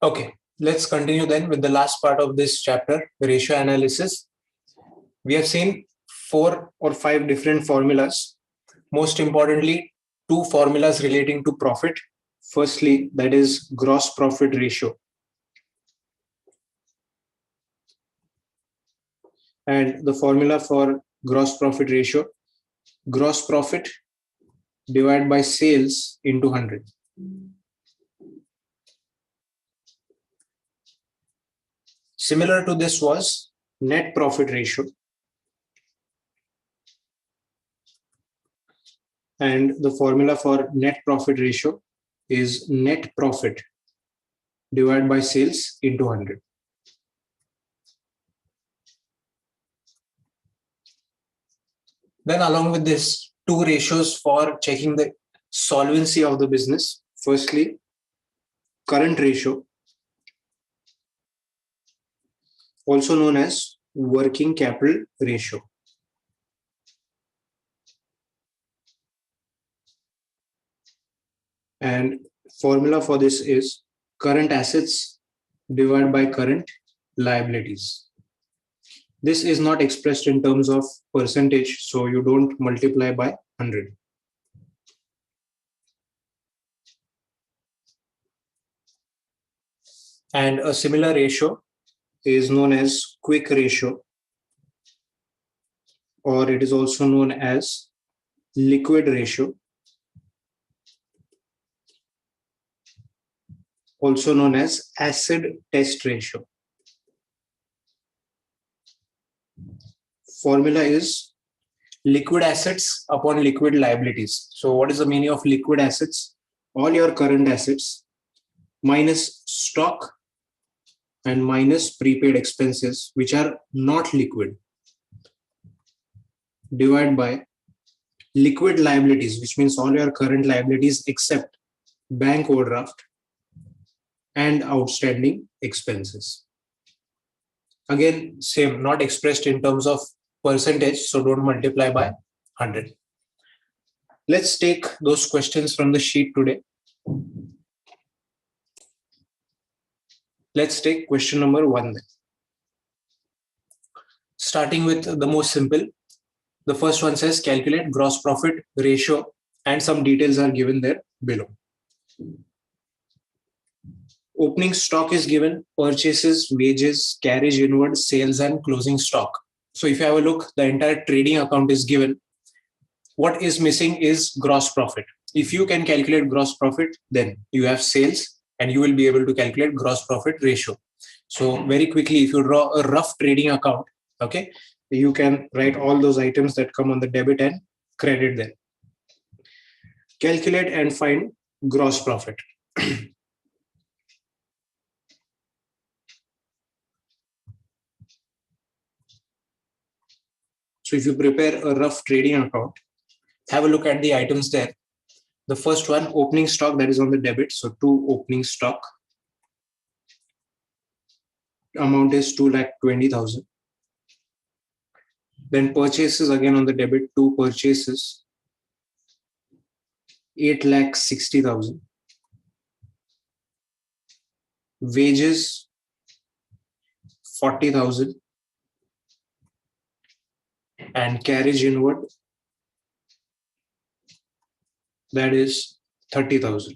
Okay, let's continue then with the last part of this chapter, ratio analysis. We have seen 4 or 5 different formulas. Most importantly, 2 formulas relating to profit. Firstly, that is gross profit ratio. And the formula for gross profit ratio, gross profit divided by sales into 100. Similar to this was net profit ratio. And the formula for net profit ratio is net profit divided by sales into 100. Then along with this, 2 ratios for checking the solvency of the business. Firstly, current ratio, also known as working capital ratio. And formula for this is current assets divided by current liabilities. This is not expressed in terms of percentage, so you don't multiply by 100. And a similar ratio is known as quick ratio, or it is also known as liquid ratio, also known as acid test ratio. Formula is liquid assets upon liquid liabilities. So what is the meaning of liquid assets? All your current assets minus stock and minus prepaid expenses, which are not liquid, divided by liquid liabilities, which means all your current liabilities except bank overdraft and outstanding expenses. Again, same, not expressed in terms of percentage, so don't multiply by 100. Let's take those questions from the sheet today. Let's take question number 1 then. Starting with the most simple. The first one says calculate gross profit ratio, and some details are given there below. Opening stock is given, purchases, wages, carriage inward, sales, and closing stock. So if you have a look, the entire trading account is given. What is missing is gross profit. If you can calculate gross profit, then you have sales and you will be able to calculate gross profit ratio. So very quickly, if you draw a rough trading account, okay, you can write all those items that come on the debit and credit then. Calculate and find gross profit. So if you prepare a rough trading account, have a look at the items there. The first one, opening stock, that is on the debit. So 2 opening stock. Amount is 2,20,000. Then purchases again on the debit, 2 purchases, 8,60,000. Wages, 40,000. And carriage inward, that is 30,000.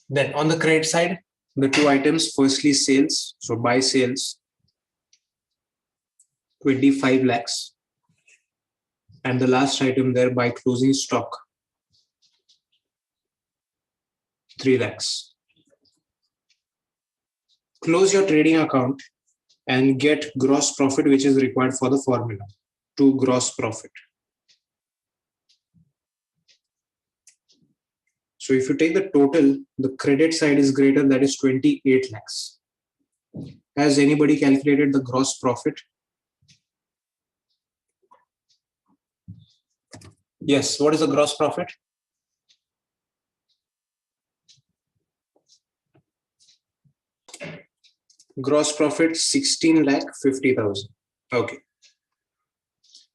Then on the credit side, the 2 items, firstly sales, so buy sales, 25 lakhs. And the last item there, by closing stock, 3 lakhs. Close your trading account and get gross profit, which is required for the formula to gross profit. So if you take the total, the credit side is greater, that is 28 lakhs. Has anybody calculated the gross profit? Yes, what is the gross profit? Gross profit 16,50,000. Okay.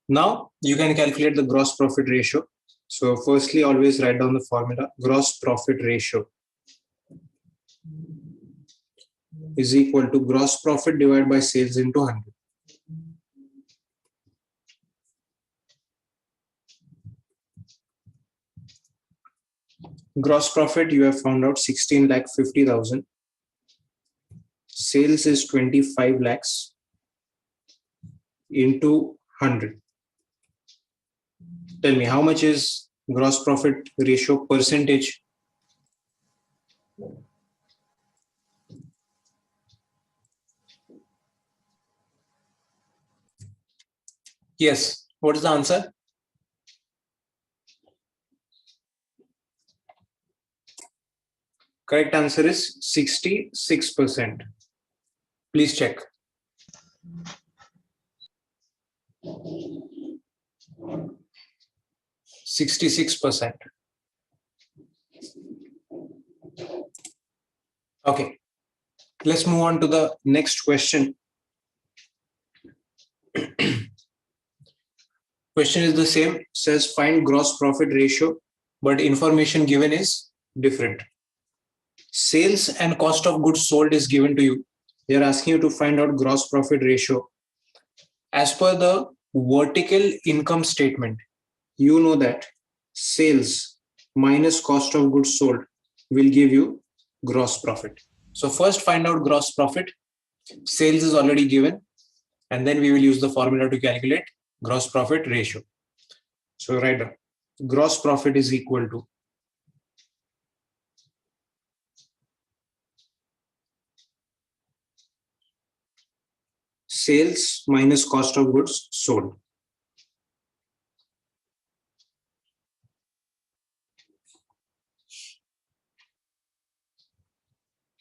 Now you can calculate the gross profit ratio. So firstly, always write down the formula. Gross profit ratio is equal to gross profit divided by sales into 100. Gross profit, you have found out 16,50,000. Sales is 25 lakhs into 100. Tell me, how much is gross profit ratio percentage? Yes. What is the answer? Correct answer is 66%. Please check. 66%. Okay. Let's move on to the next question. Question is the same, says find gross profit ratio, but information given is different. Sales and cost of goods sold is given to you. They are asking you to find out gross profit ratio. As per the vertical income statement, you know that sales minus cost of goods sold will give you gross profit. So first find out gross profit. Sales is already given, and then we will use the formula to calculate gross profit ratio. So write down gross profit is equal to sales minus cost of goods sold.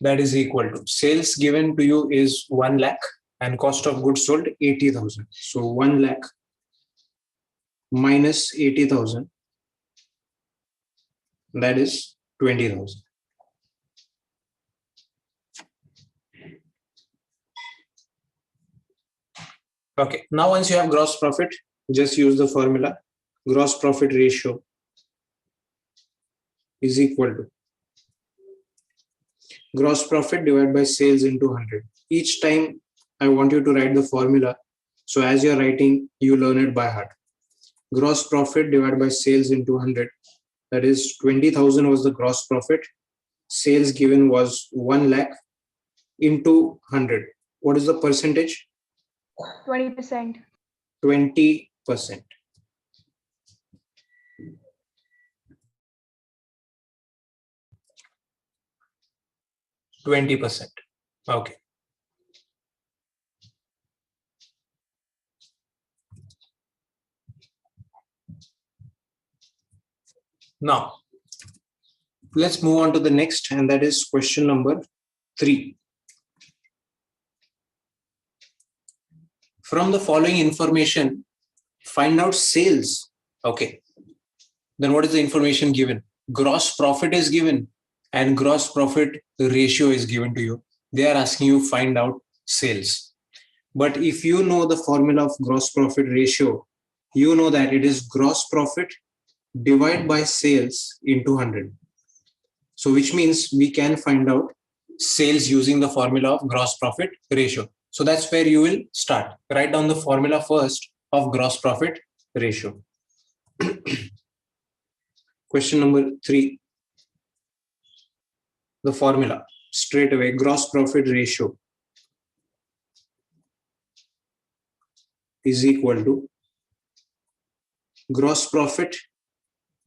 That is equal to sales given to you is 1 lakh and cost of goods sold 80,000. So 1 lakh minus 80,000, that is 20,000. Okay, now once you have gross profit, just use the formula. Gross profit ratio is equal to gross profit divided by sales into 100. Each time I want you to write the formula. So as you're writing, you learn it by heart. Gross profit divided by sales into 100. That is 20,000 was the gross profit. Sales given was 1 lakh into 100. What is the percentage? 20%. 20%. Okay. Now, let's move on to the next, and that is question number 3. From the following information, find out sales. Okay. Then what is the information given? Gross profit is given and gross profit ratio is given to you. They are asking you find out sales. But if you know the formula of gross profit ratio, you know that it is gross profit divided by sales into 100. So which means we can find out sales using the formula of gross profit ratio. So that's where you will start. Write down the formula first of gross profit ratio. Question number 3. The formula straight away, gross profit ratio is equal to gross profit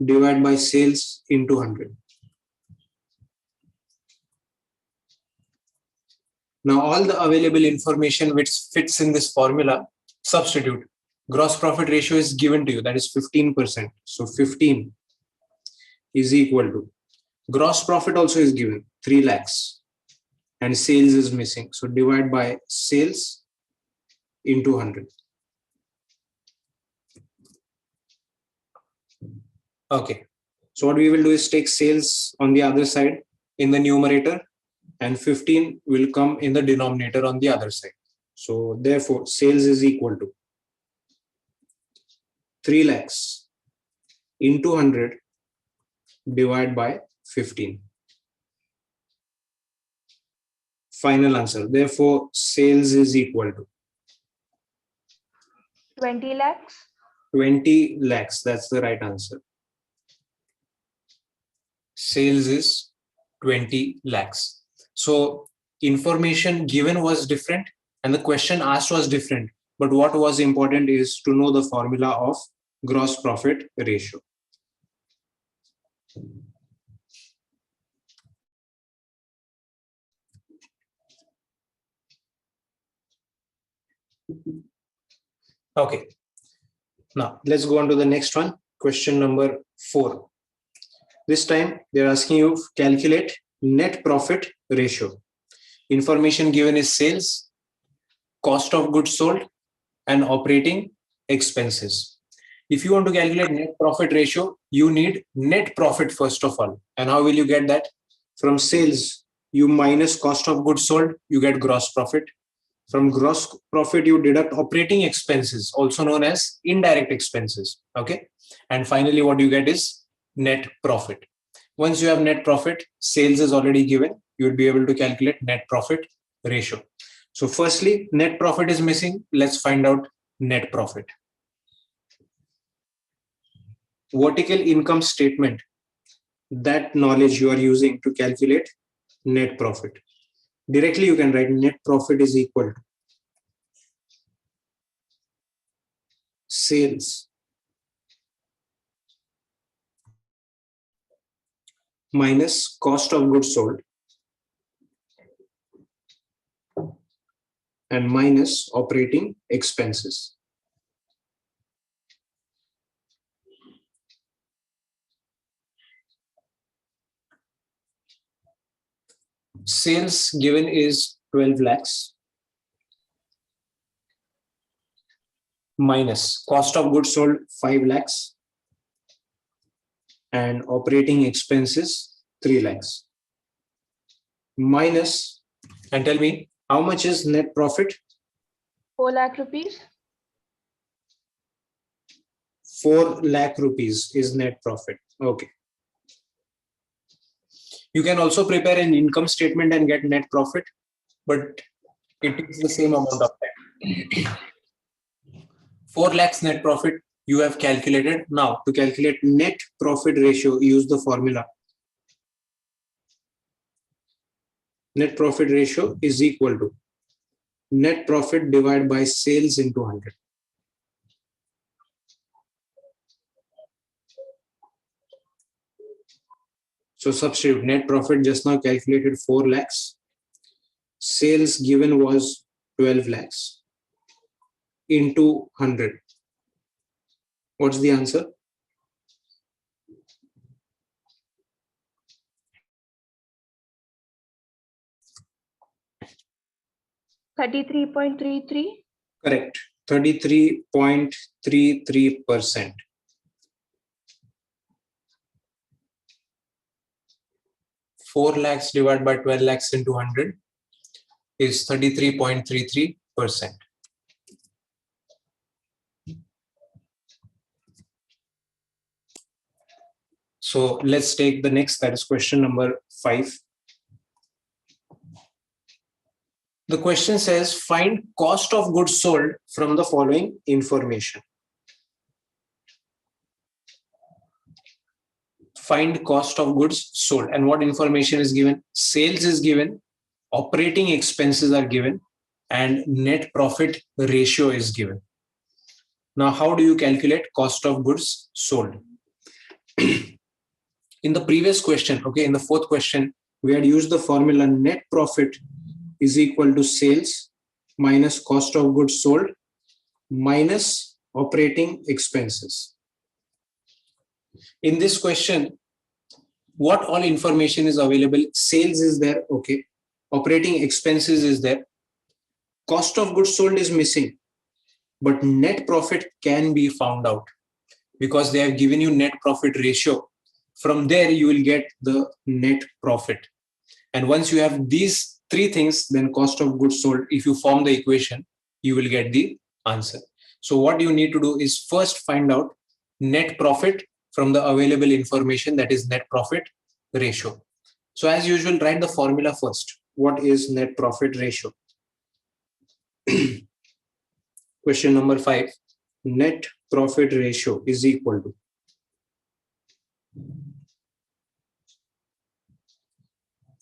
divided by sales into 100. Now all the available information which fits in this formula, substitute. Gross profit ratio is given to you, that is 15%. So 15 is equal to gross profit also is given 3 lakhs and sales is missing. So divide by sales into 100. Okay. So what we will do is take sales on the other side in the numerator and 15 will come in the denominator on the other side. So therefore sales is equal to 3 lakhs into 100 divided by 15. Final answer. Therefore, sales is equal to 20 lakhs. 20 lakhs. That's the right answer. Sales is 20 lakhs. So information given was different and the question asked was different. But what was important is to know the formula of gross profit ratio. Okay. Now let's go on to the next one. Question number 4. This time they're asking you calculate net profit ratio. Information given is sales, cost of goods sold, and operating expenses. If you want to calculate net profit ratio, you need net profit first of all. And how will you get that? From sales, you minus cost of goods sold, you get gross profit. From gross profit, you deduct operating expenses, also known as indirect expenses. Okay. And finally, what you get is net profit. Once you have net profit, sales is already given. You will be able to calculate net profit ratio. So firstly, net profit is missing. Let's find out net profit. Vertical income statement, that knowledge you are using to calculate net profit. Directly you can write net profit is equal to sales minus cost of goods sold and minus operating expenses. Sales given is 12 lakhs minus cost of goods sold 5 lakhs and operating expenses 3 lakhs minus, and tell me how much is net profit? 4 lakh rupees. 4 lakh rupees is net profit. Okay. You can also prepare an income statement and get net profit, but it takes the same amount of time. 4 lakhs net profit you have calculated. Now to calculate net profit ratio, use the formula. Net profit ratio is equal to net profit divided by sales into 100. So substitute net profit just now calculated 4 lakhs. Sales given was 12 lakhs into 100. What's the answer? $33.33. Correct. 33.33%. Four lakhs divided by 12 lakhs into 100 is 33.33%. So let's take the next, that is question number 5. The question says, find cost of goods sold from the following information. Find cost of goods sold, and what information is given? Sales is given, operating expenses are given, and net profit ratio is given. Now, how do you calculate cost of goods sold? In the previous question, okay, in the fourth question, we had used the formula net profit is equal to sales minus cost of goods sold minus operating expenses. In this question, what all information is available? Sales is there, okay. Operating expenses is there. Cost of goods sold is missing, but net profit can be found out because they have given you net profit ratio. From there, you will get the net profit. And once you have these three things, then cost of goods sold, if you form the equation, you will get the answer. So what you need to do is first find out net profit from the available information, that is net profit ratio. So as usual, write the formula first. What is net profit ratio? Question number 5. Net profit ratio is equal to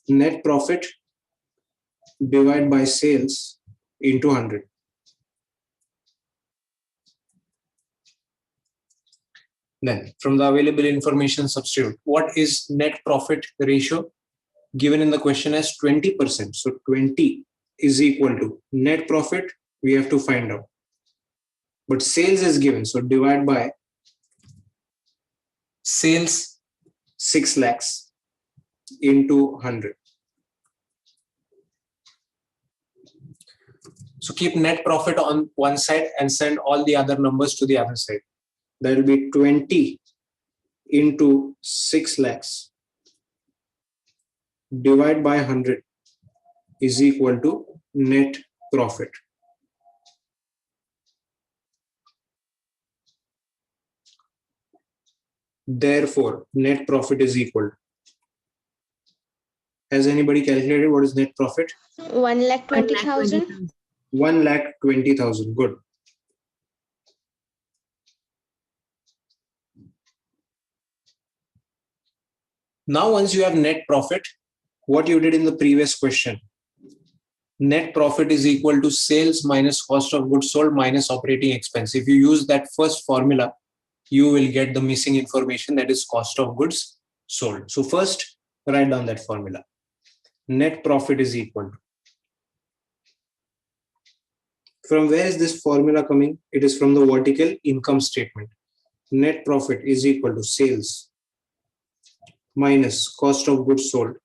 net profit divided by sales into 100. Then from the available information, substitute. What is net profit ratio? Given in the question as 20%. So 20 is equal to net profit, we have to find out. But sales is given, so divide by sales 6 lakhs into 100. So keep net profit on one side and send all the other numbers to the other side. That will be 20 into 6 lakhs divided by 100 is equal to net profit. Therefore, net profit is equal. Has anybody calculated what is net profit? 1,20,000. 1,20,000. Good. Now, once you have net profit, what you did in the previous question, net profit is equal to sales minus cost of goods sold minus operating expense. If you use that first formula, you will get the missing information, that is cost of goods sold. So first, write down that formula. Net profit is equal to. From where is this formula coming? It is from the vertical income statement. Net profit is equal to sales minus cost of goods sold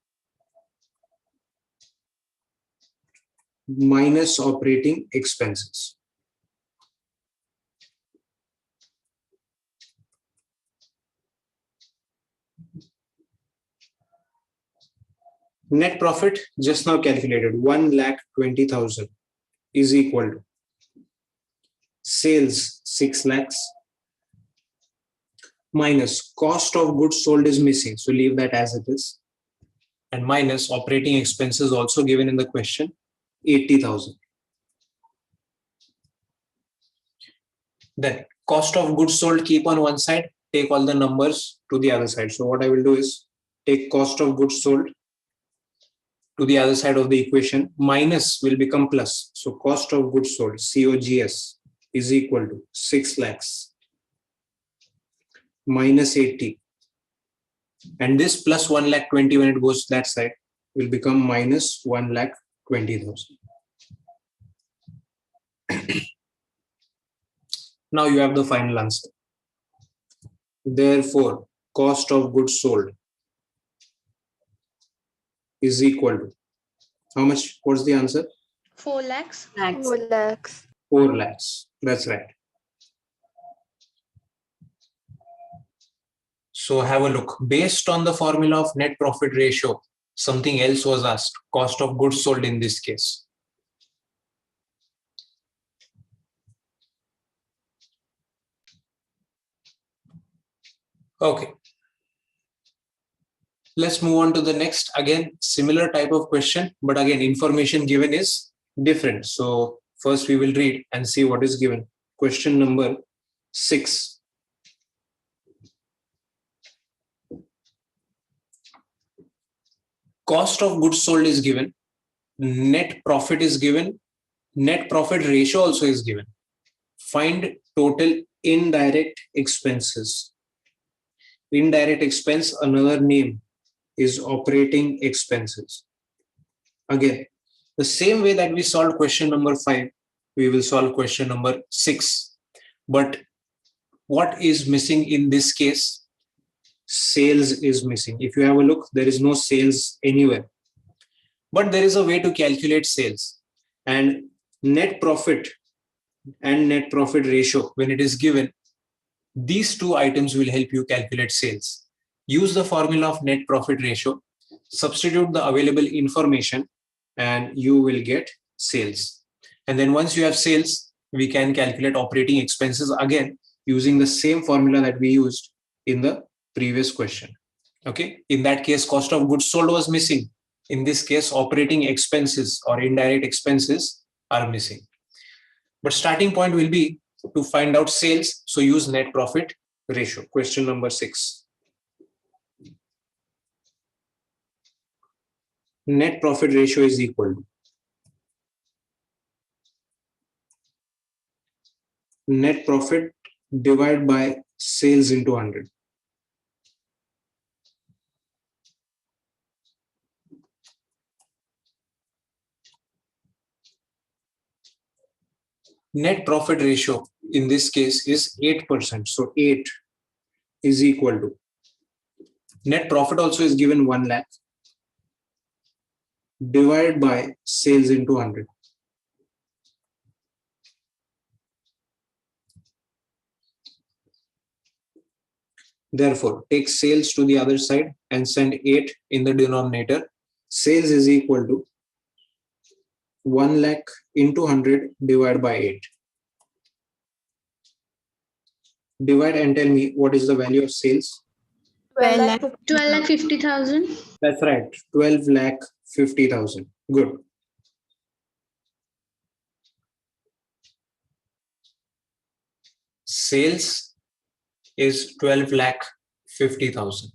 minus operating expenses. Net profit just now calculated, 1,20,000 is equal to sales 6 lakhs minus cost of goods sold is missing, so leave that as it is, and minus operating expenses also given in the question, 80,000. Then cost of goods sold keep on one side, take all the numbers to the other side. So what I will do is take cost of goods sold to the other side of the equation, minus will become plus. So cost of goods sold, COGS, is equal to 6 lakhs minus 80. And this plus 1,20,000 when it goes to that side will become minus 1,20,000. Now you have the final answer. Therefore, cost of goods sold is equal to how much? What's the answer? 4 lakhs. 4 lakhs. 4 lakhs. That's right. So have a look. Based on the formula of net profit ratio, something else was asked. Cost of goods sold in this case. Okay. Let's move on to the next. Again, similar type of question, but again, information given is different. So first we will read and see what is given. Question number 6. Cost of goods sold is given. Net profit is given. Net profit ratio also is given. Find total indirect expenses. Indirect expense, another name is operating expenses. Again, the same way that we solved question number 5, we will solve question number 6. But what is missing in this case? Sales is missing. If you have a look, there is no sales anywhere. But there is a way to calculate sales. And net profit and net profit ratio, when it is given, these two items will help you calculate sales. Use the formula of net profit ratio, substitute the available information, and you will get sales. And then once you have sales, we can calculate operating expenses again using the same formula that we used in the previous question. Okay, in that case, cost of goods sold was missing. In this case, operating expenses or indirect expenses are missing. But starting point will be to find out sales. So use net profit ratio. Question number 6. Net profit ratio is equal to net profit divided by sales into 100. Net profit ratio in this case is 8%. So 8 is equal to net profit also is given 1 lakh divided by sales into 100. Therefore, take sales to the other side and send 8 in the denominator. Sales is equal to 1 lakh into 100 divided by 8. Divide and tell me what is the value of sales. 12,50,000. That's right, 12,50,000. Good. Sales is 12,50,000.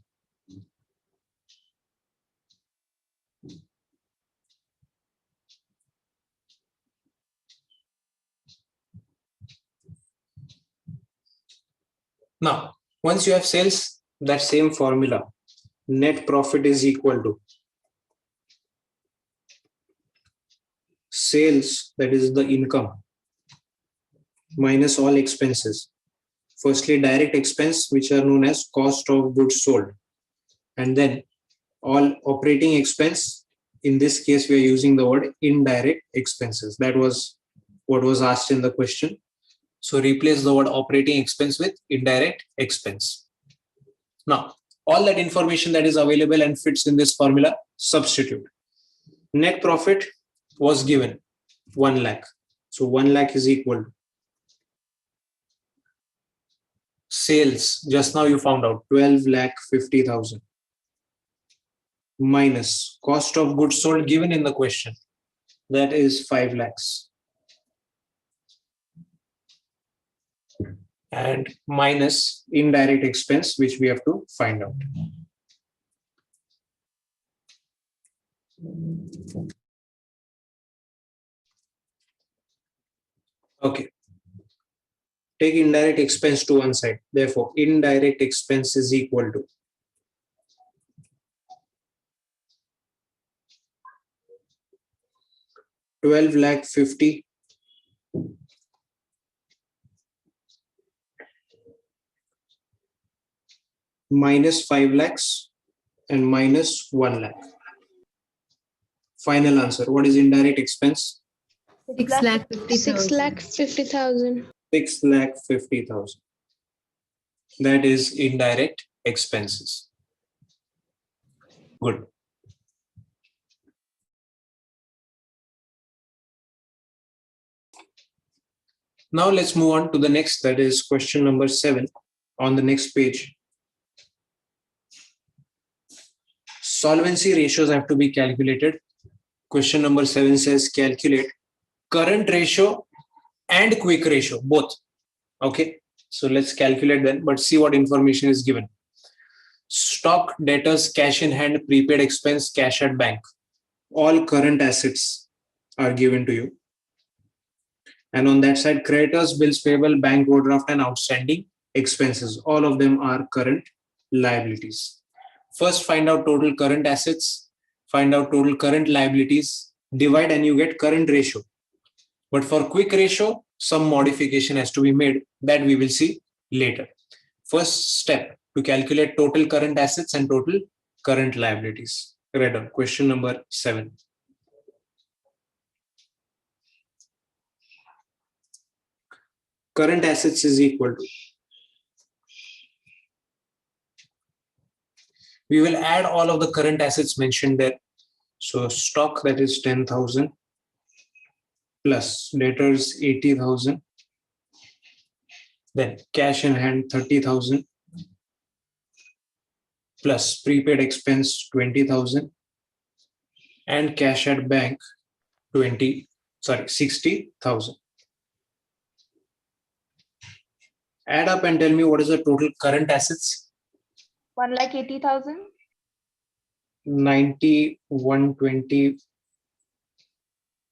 Now, once you have sales, that same formula, net profit is equal to sales, that is the income, minus all expenses. Firstly, direct expense, which are known as cost of goods sold. And then all operating expense. In this case, we are using the word indirect expenses. That was what was asked in the question. So replace the word operating expense with indirect expense. Now, all that information that is available and fits in this formula, substitute. Net profit was given 1 lakh. So 1 lakh is equal to sales. Just now you found out 12,50,000 minus cost of goods sold given in the question. That is 5 lakhs. And minus indirect expense, which we have to find out. Okay. Take indirect expense to one side. Therefore, indirect expense is equal to $12,50,000 minus 5 lakhs and minus 1 lakh. Final answer. What is indirect expense? 6,50,000. 6,50,000. That is indirect expenses. Good. Now let's move on to the next, that is question number 7 on the next page. Solvency ratios have to be calculated. Question number 7 says calculate current ratio and quick ratio, both. Okay, so let's calculate them, but see what information is given. Stock, debtors, cash in hand, prepaid expense, cash at bank. All current assets are given to you. And on that side, creditors, bills payable, bank overdraft, and outstanding expenses. All of them are current liabilities. First, find out total current assets, find out total current liabilities, divide, and you get current ratio. But for quick ratio, some modification has to be made that we will see later. First step to calculate total current assets and total current liabilities. Read on question number 7. Current assets is equal to, we will add all of the current assets mentioned there. So stock, that is 10,000 plus debtors 80,000, then cash in hand 30,000, plus prepaid expense 20,000 and cash at bank 60,000. Add up and tell me what is the total current assets. 1,80,000. 90, 120,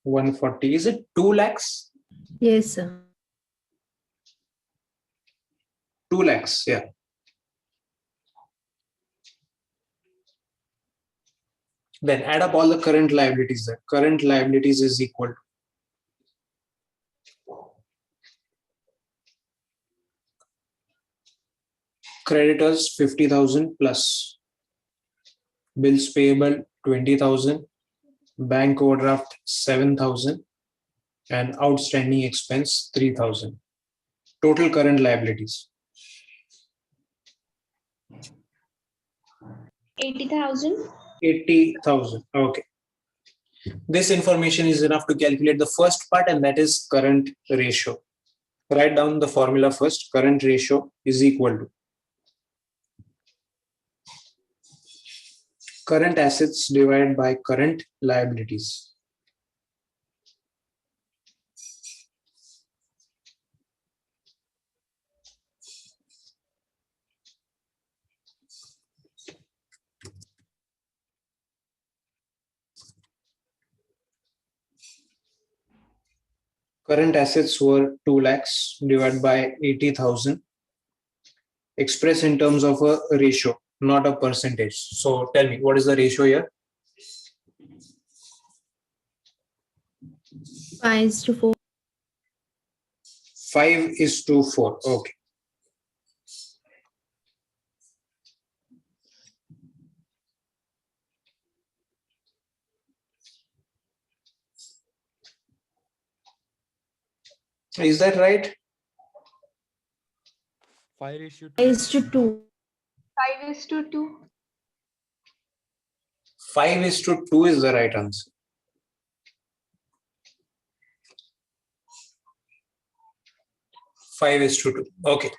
140. Is it 2 lakhs? Yes, sir. 2 lakhs, yeah. Then add up all the current liabilities there. Current liabilities is equal to creditors 50,000 plus bills payable 20,000, bank overdraft 7,000 and outstanding expense 3,000. Total current liabilities 80,000. 80,000. Okay. This information is enough to calculate the first part, and that is current ratio. Write down the formula first. Current ratio is equal to current assets divided by current liabilities. Current assets were 2 lakhs divided by 80,000, expressed in terms of a ratio, not a percentage. So tell me, what is the ratio here? 5:4. 5:4. Okay. Is that right? 5:2. 5:2. 5:2. 5:2 is the right answer. Five is to 2. Okay.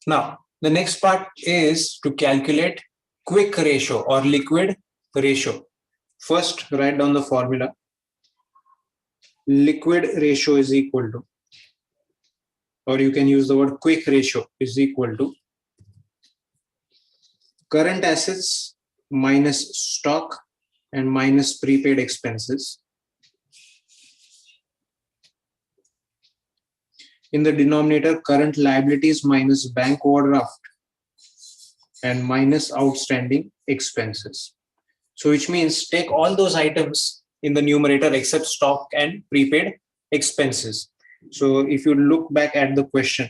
Now, the next part is to calculate quick ratio or liquid ratio. First, write down the formula. Liquid ratio is equal to, or you can use the word quick ratio, is equal to current assets minus stock and minus prepaid expenses. In the denominator, current liabilities minus bank overdraft and minus outstanding expenses. So which means take all those items in the numerator except stock and prepaid expenses. So if you look back at the question,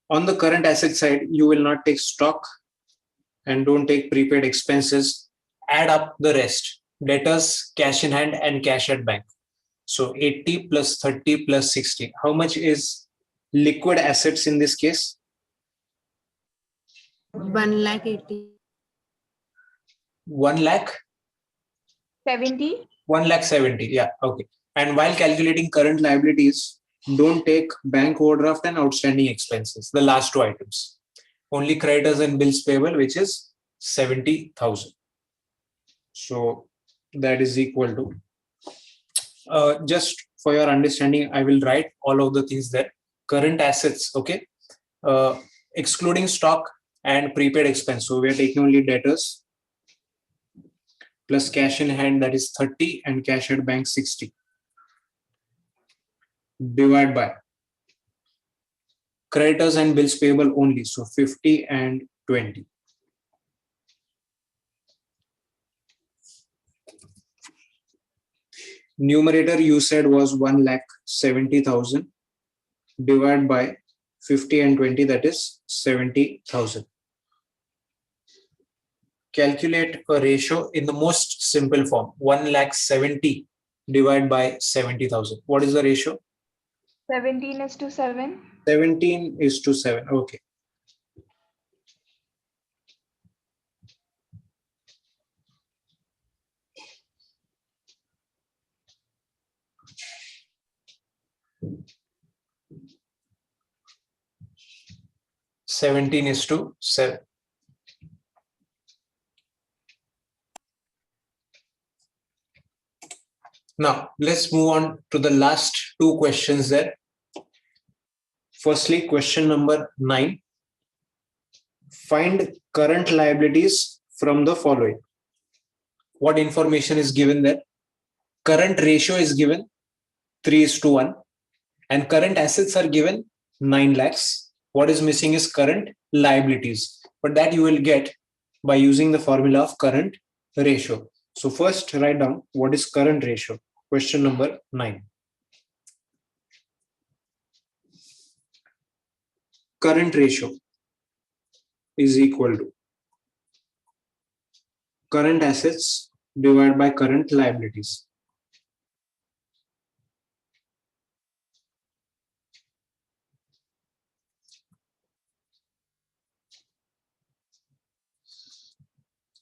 on the current asset side, you will not take stock and don't take prepaid expenses. Add up the rest, debtors, cash in hand and cash at bank. So 80 plus 30 plus 60. How much is liquid assets in this case? 1,80,000. 1 lakh? 70. 1,70,000. Yeah, okay. And while calculating current liabilities, don't take bank overdraft and outstanding expenses, the last two items. Only creditors and bills payable, which is 70,000. So that is equal to, just for your understanding, I will write all of the things there. Current assets, okay, excluding stock and prepaid expense. So we are taking only debtors plus cash in hand, that is 30, and cash at bank 60. Divide by creditors and bills payable only, so 50 and 20. Numerator you said was 1,70,000. Divide by 50 and 20, that is 70,000. Calculate a ratio in the most simple form. 1,70,000 divided by 70,000. What is the ratio? 17:7. 17:7. Okay. 17:7. Now, let's move on to the last two questions there. Firstly, question number 9. Find current liabilities from the following. What information is given there? Current ratio is given 3:1 and current assets are given 9 lakhs. What is missing is current liabilities, but that you will get by using the formula of current ratio. So first write down what is current ratio. Question number 9. Current ratio is equal to current assets divided by current liabilities.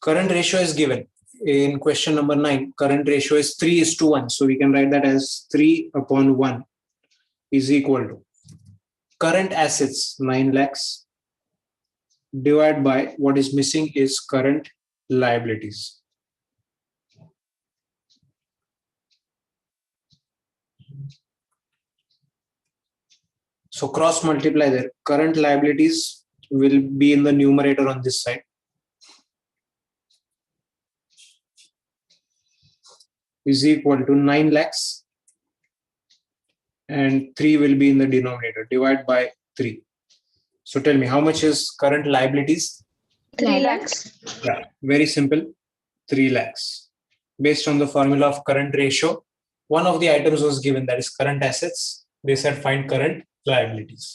Current ratio is given in question number 9. Current ratio is 3:1. So we can write that as 3/1 is equal to current assets 9 lakhs divided by what is missing is current liabilities. So cross multiply there. Current liabilities will be in the numerator on this side. Is equal to 9 lakhs and 3 will be in the denominator. Divide by 3. So tell me, how much is current liabilities? 3 lakhs. Yeah, very simple. 3 lakhs. Based on the formula of current ratio, one of the items was given, that is current assets. They said find current liabilities.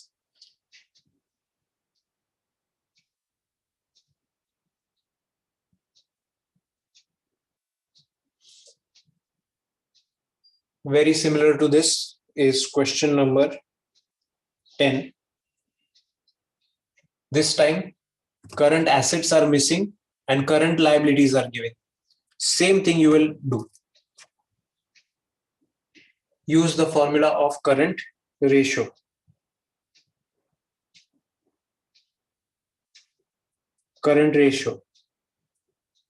Very similar to this is question number 10. This time, current assets are missing and current liabilities are given. Same thing you will do. Use the formula of current ratio. Current ratio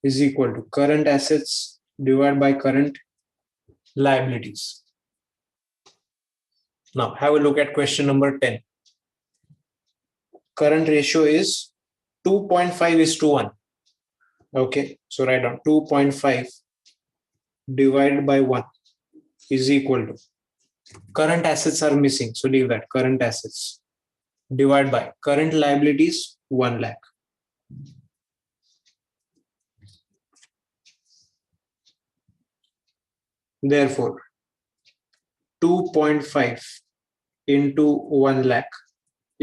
is equal to current assets divided by current liabilities. Now have a look at question number 10. Current ratio is 2.5:1. Okay, so write down 2.5 divided by 1 is equal to current assets are missing, so leave that. Current assets divided by current liabilities 1 lakh. Therefore, 2.5 into 1 lakh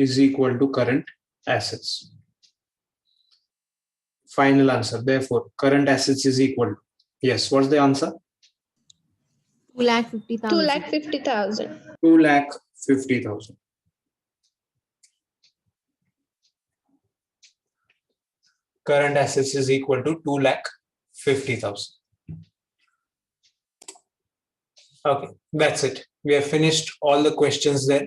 is equal to current assets. Final answer. Therefore, current assets is equal to, yes, what's the answer? 2,50,000. 2,50,000. 2,50,000. Current assets is equal to 2,50,000. Okay, that's it. We have finished all the questions there.